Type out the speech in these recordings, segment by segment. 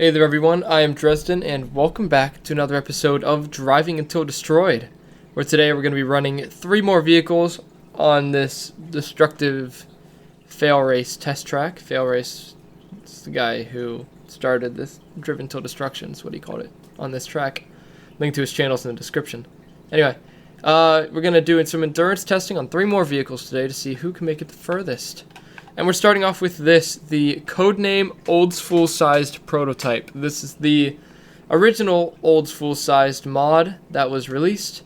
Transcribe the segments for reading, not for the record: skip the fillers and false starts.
Hey there everyone, I am Dresden and welcome back to another episode of Driving Until Destroyed, where today we're going to be running 3 more vehicles on this destructive FailRace Test Track. FailRace is the guy who started this Driven Till Destruction, is what he called it, on this track. Link to his channels in the description. Anyway, we're going to do some endurance testing on 3 more vehicles today to see who can make it the furthest. And we're starting off with this, the codename Old Fool Sized Prototype. This is the original Old Fool Sized mod that was released,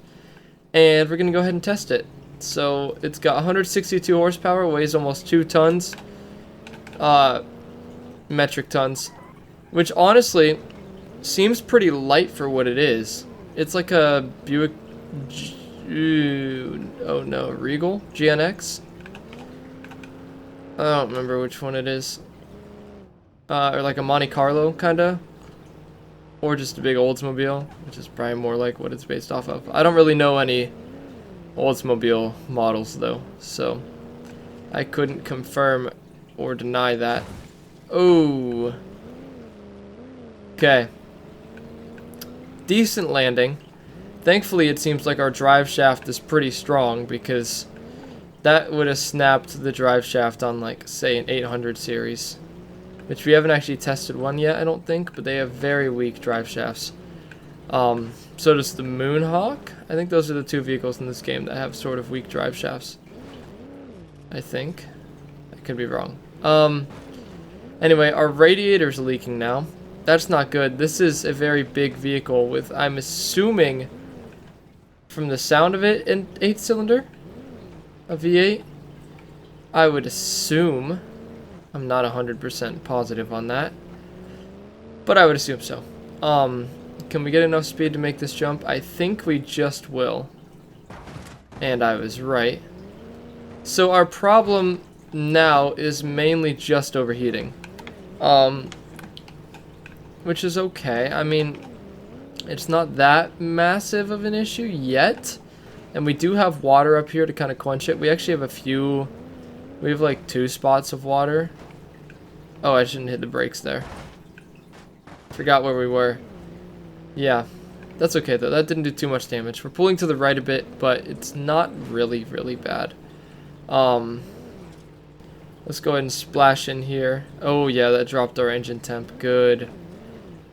and we're going to go ahead and test it. So it's got 162 horsepower, weighs almost 2 tons, metric tons, which honestly seems pretty light for what it is. It's like a Buick, Regal GNX. I don't remember which one it is. Or like a Monte Carlo, kinda. Or just a big Oldsmobile, which is probably more like what it's based off of. I don't really know any Oldsmobile models, though, so I couldn't confirm or deny that. Oh. Okay. Decent landing. Thankfully, it seems like our drive shaft is pretty strong, because that would have snapped the drive shaft on, like, say, an 800 series. Which we haven't actually tested one yet, I don't think, but they have very weak drive shafts. So does the Moonhawk. I think those are the 2 vehicles in this game that have sort of weak drive shafts. I think. I could be wrong. Anyway, our radiator's leaking now. That's not good. This is a very big vehicle with, I'm assuming, from the sound of it, an 8-cylinder? A V8? I would assume. I'm not 100% positive on that, but I would assume so. Can we get enough speed to make this jump? I think we just will. And I was right. So our problem now is mainly just overheating. Which is okay. I mean, it's not that massive of an issue yet. And we do have water up here to kind of quench it. We actually have a few... We have like 2 spots of water. Oh, I shouldn't hit the brakes there. Forgot where we were. Yeah. That's okay though. That didn't do too much damage. We're pulling to the right a bit, but it's not really, really bad. Let's go ahead and splash in here. Oh yeah, that dropped our engine temp. Good.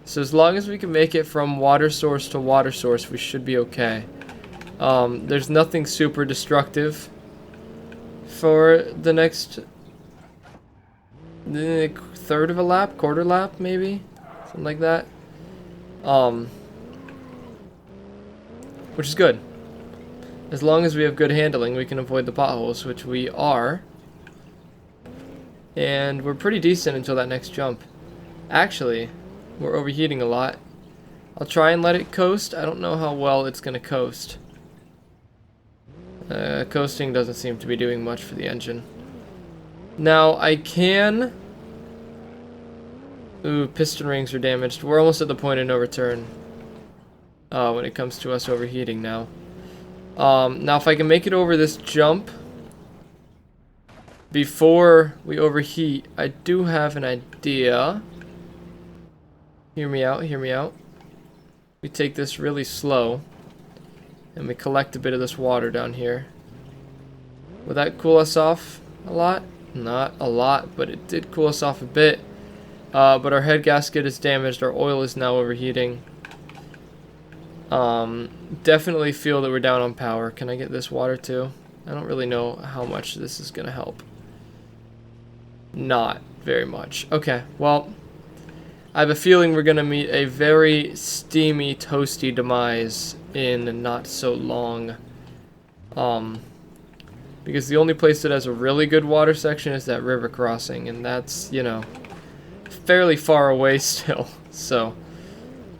So as long as we can make it from water source to water source, we should be okay. There's nothing super destructive for the next third of a lap, quarter lap, maybe, something like that. Which is good. As long as we have good handling, we can avoid the potholes, which we are. And we're pretty decent until that next jump. Actually, we're overheating a lot. I'll try and let it coast. I don't know how well it's going to coast. Coasting doesn't seem to be doing much for the engine. Now, I can... Ooh, piston rings are damaged. We're almost at the point of no return. When it comes to us overheating now. Now, if I can make it over this jump before we overheat, I do have an idea. Hear me out, hear me out. We take this really slow. And we collect a bit of this water down here. Will that cool us off a lot? Not a lot, but it did cool us off a bit. But our head gasket is damaged. Our oil is now overheating. Definitely feel that we're down on power. Can I get this water too? I don't really know how much this is going to help. Not very much. Okay, well, I have a feeling we're going to meet a very steamy, toasty demise in not so long. Because the only place that has a really good water section is that river crossing, and that's, you know, fairly far away still. So,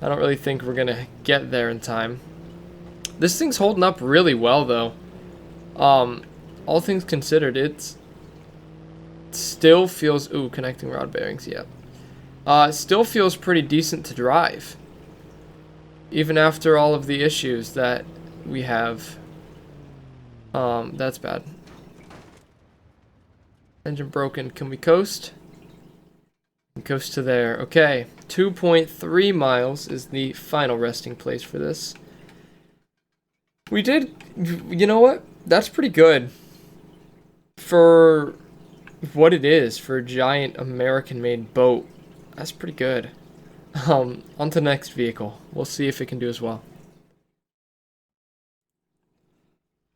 I don't really think we're going to get there in time. This thing's holding up really well, though. All things considered, it still feels... Ooh, connecting rod bearings, yeah. It still feels pretty decent to drive. Even after all of the issues that we have. That's bad. Engine broken. Can we coast? It goes to there. Okay, 2.3 miles is the final resting place for this. We did, you know what? That's pretty good for what it is, for a giant American-made boat. That's pretty good. On to the next vehicle. We'll see if it can do as well.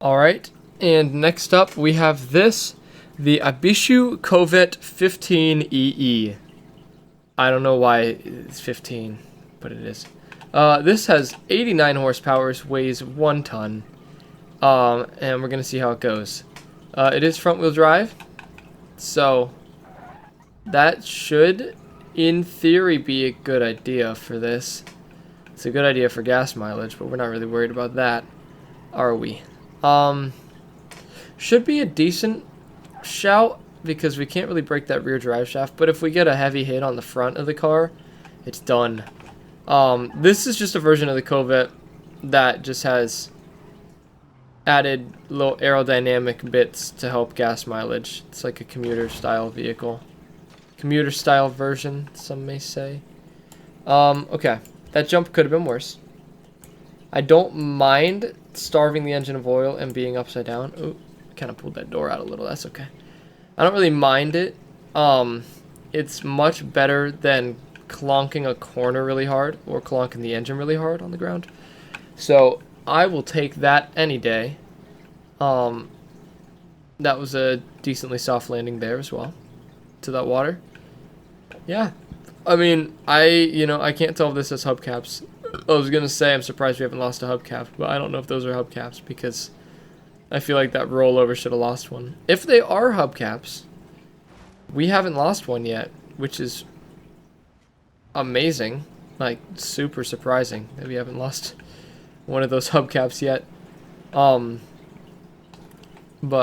Alright, and next up we have this, the Abishu Covet 15EE. I don't know why it's 15, but it is. This has 89 horsepower, weighs 1 ton. And we're going to see how it goes. It is front-wheel drive, so that should, in theory, be a good idea for this. It's a good idea for gas mileage, but we're not really worried about that, are we? Should be a decent shout, because we can't really break that rear drive shaft, but if we get a heavy hit on the front of the car, it's done. This is just a version of the Covet that just has added little aerodynamic bits to help gas mileage. It's like a commuter style vehicle. Commuter style version, some may say. Okay, that jump could have been worse. I don't mind starving the engine of oil and being upside down. Ooh, kind of pulled that door out a little, that's okay. I don't really mind it. It's much better than clonking a corner really hard or clonking the engine really hard on the ground. So I will take that any day. That was a decently soft landing there as well. To that water. Yeah. I mean, I can't tell if this is hubcaps. I was gonna say I'm surprised we haven't lost a hubcap, but I don't know if those are hubcaps because I feel like that rollover should have lost one. If they are hubcaps, we haven't lost one yet, which is amazing. Like, super surprising that we haven't lost one of those hubcaps yet. But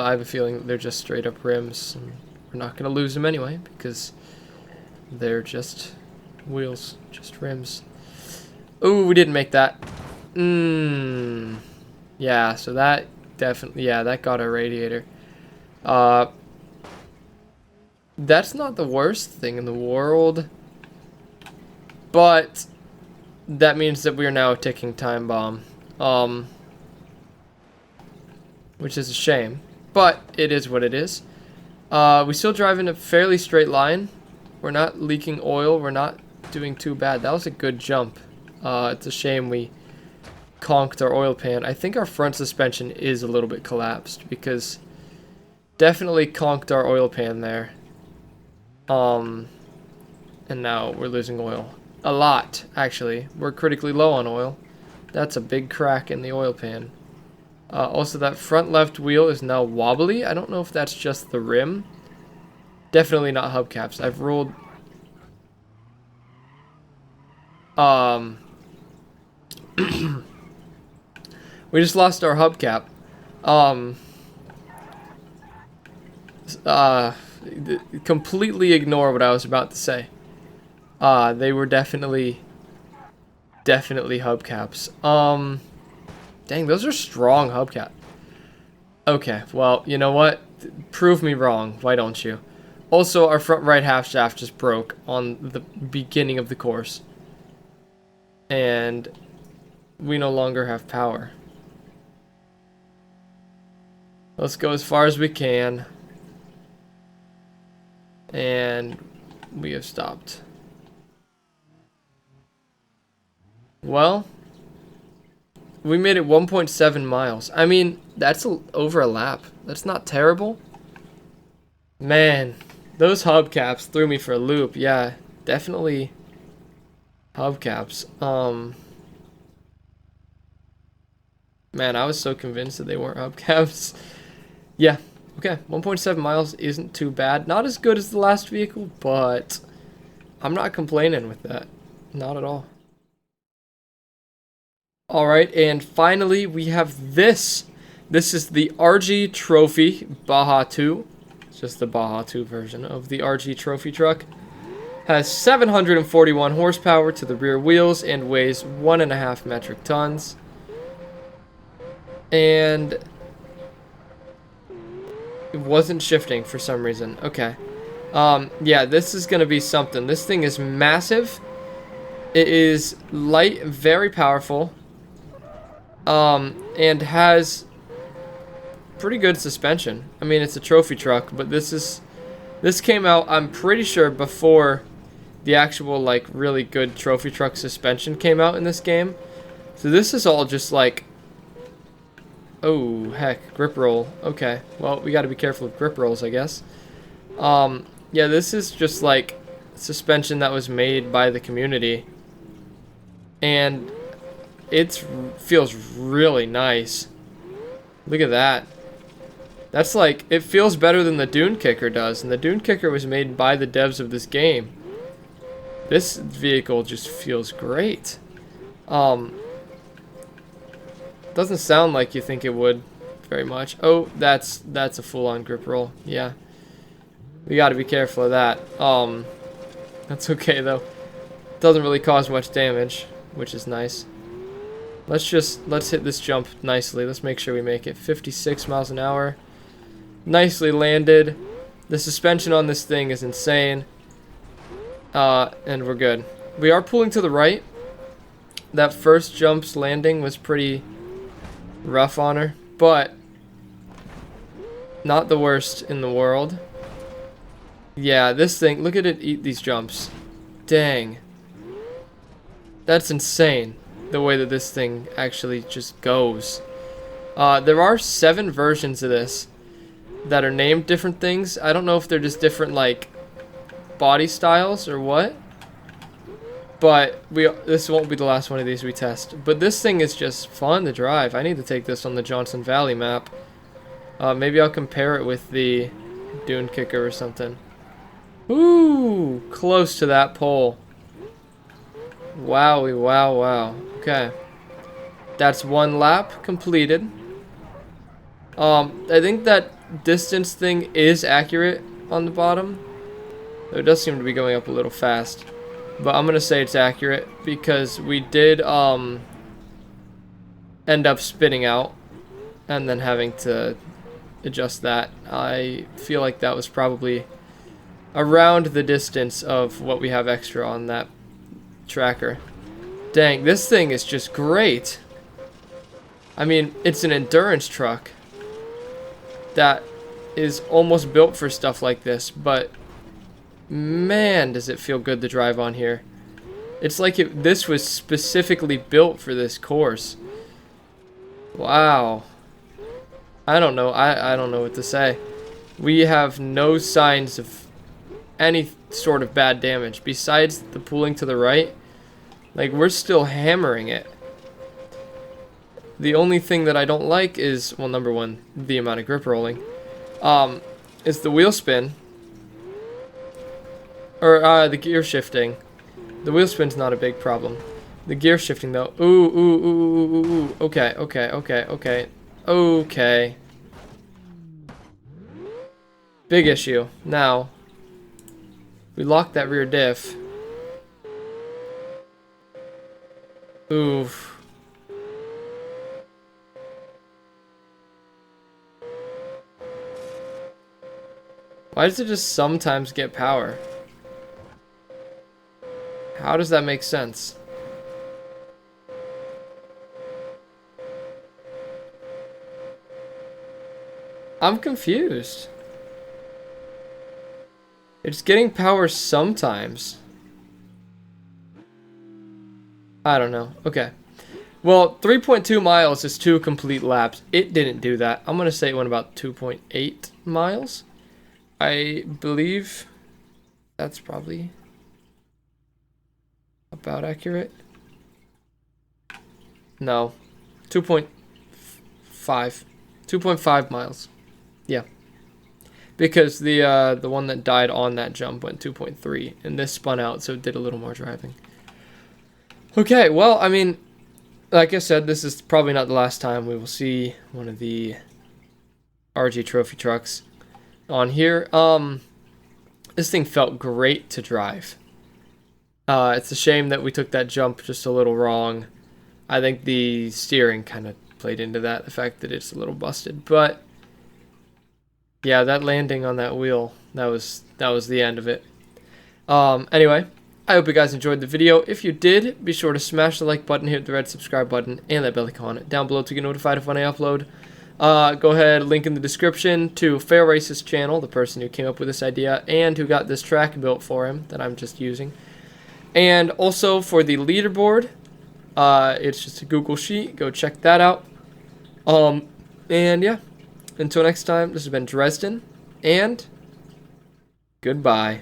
I have a feeling that they're just straight up rims, and we're not going to lose them anyway, because they're just wheels, just rims. Ooh, we didn't make that. Yeah, so that definitely, yeah, that got our radiator. That's not the worst thing in the world, but that means that we are now a ticking time bomb, which is a shame, but it is what it is. We still drive in a fairly straight line. We're not leaking oil. We're not doing too bad. That was a good jump. It's a shame we conked our oil pan. I think our front suspension is a little bit collapsed because definitely conked our oil pan there. And now we're losing oil. A lot, actually. We're critically low on oil. That's a big crack in the oil pan. Also, that front left wheel is now wobbly. I don't know if that's just the rim. Definitely not hubcaps. I've ruled... we just lost our hubcap. Completely ignore what I was about to say. They were definitely hubcaps. Dang, those are strong hubcap. Okay, well, you know what? Prove me wrong, why don't you? Also, our front right half shaft just broke on the beginning of the course. And we no longer have power. Let's go as far as we can. And we have stopped. Well, we made it 1.7 miles. I mean, that's over a lap. That's not terrible. Man, those hubcaps threw me for a loop. Yeah, definitely hubcaps. Man, I was so convinced that they weren't hubcaps. Yeah, okay, 1.7 miles isn't too bad. Not as good as the last vehicle, but I'm not complaining with that. Not at all. Alright, and finally we have this. This is the RG Trophy Baja 2. It's just the Baja 2 version of the RG Trophy truck. Has 741 horsepower to the rear wheels and weighs 1.5 metric tons. And it wasn't shifting for some reason. Okay. Yeah, this is gonna be something. This thing is massive. It is light, very powerful, and has pretty good suspension. I mean, it's a trophy truck, but this came out, I'm pretty sure, before the actual, like, really good trophy truck suspension came out in this game. So this is all just like, oh heck, grip roll. Okay, well, we got to be careful with grip rolls, I guess. Yeah, this is just like suspension that was made by the community, and it feels really nice. Look at that. That's like, it feels better than the Dune Kicker does, and the Dune Kicker was made by the devs of this game. This vehicle just feels great. Doesn't sound like you think it would very much. Oh, that's a full-on grip roll. Yeah. We got to be careful of that. That's okay though. Doesn't really cause much damage, which is nice. Let's hit this jump nicely. Let's make sure we make it. 56 miles an hour. Nicely landed. The suspension on this thing is insane. And we're good. We are pulling to the right. That first jump's landing was pretty rough on her, but not the worst in the world. Yeah, this thing, look at it eat these jumps. Dang. That's insane, the way that this thing actually just goes. There are 7 versions of this that are named different things. I don't know if they're just different, like, body styles or what. But this won't be the last one of these we test. But this thing is just fun to drive. I need to take this on the Johnson Valley map. Maybe I'll compare it with the Dune Kicker or something. Ooh, close to that pole. Wowie, wow, wow. Okay. That's 1 lap completed. I think that distance thing is accurate on the bottom. Though it does seem to be going up a little fast. But I'm going to say it's accurate because we did end up spinning out and then having to adjust that. I feel like that was probably around the distance of what we have extra on that tracker. Dang, this thing is just great. I mean, it's an endurance truck that is almost built for stuff like this, but man, does it feel good to drive on here. It's like this was specifically built for this course. Wow. I don't know. I don't know what to say. We have no signs of any sort of bad damage besides the pulling to the right. Like, we're still hammering it. The only thing that I don't like is, well, number one, the amount of grip rolling. Is the wheel spin. Or, the gear shifting. The wheel spin's not a big problem. The gear shifting, though. Ooh, ooh, ooh, ooh, ooh, ooh. Okay, okay, okay, okay. Okay. Big issue. Now, we lock that rear diff. Oof. Why does it just sometimes get power? How does that make sense? I'm confused. It's getting power sometimes. I don't know. Okay. Well, 3.2 miles is 2 complete laps. It didn't do that. I'm going to say it went about 2.8 miles. I believe that's probably about accurate. No. 2.5. 2.5 miles. Yeah. Because the one that died on that jump went 2.3, and this spun out, so it did a little more driving. Okay, well, I mean, like I said, this is probably not the last time we will see one of the RG trophy trucks on here. This thing felt great to drive. It's a shame that we took that jump just a little wrong. I think the steering kind of played into that, the fact that it's a little busted, but Yeah, that landing on that wheel, that was the end of it. Anyway, I hope you guys enjoyed the video. If you did, be sure to smash the like button, hit the red subscribe button, and that bell icon down below to get notified of when I upload. Go ahead, link in the description to FailRace's channel, the person who came up with this idea and who got this track built for him that I'm just using. And also for the leaderboard, it's just a Google sheet. Go check that out. And yeah, until next time, this has been Dresden, and goodbye.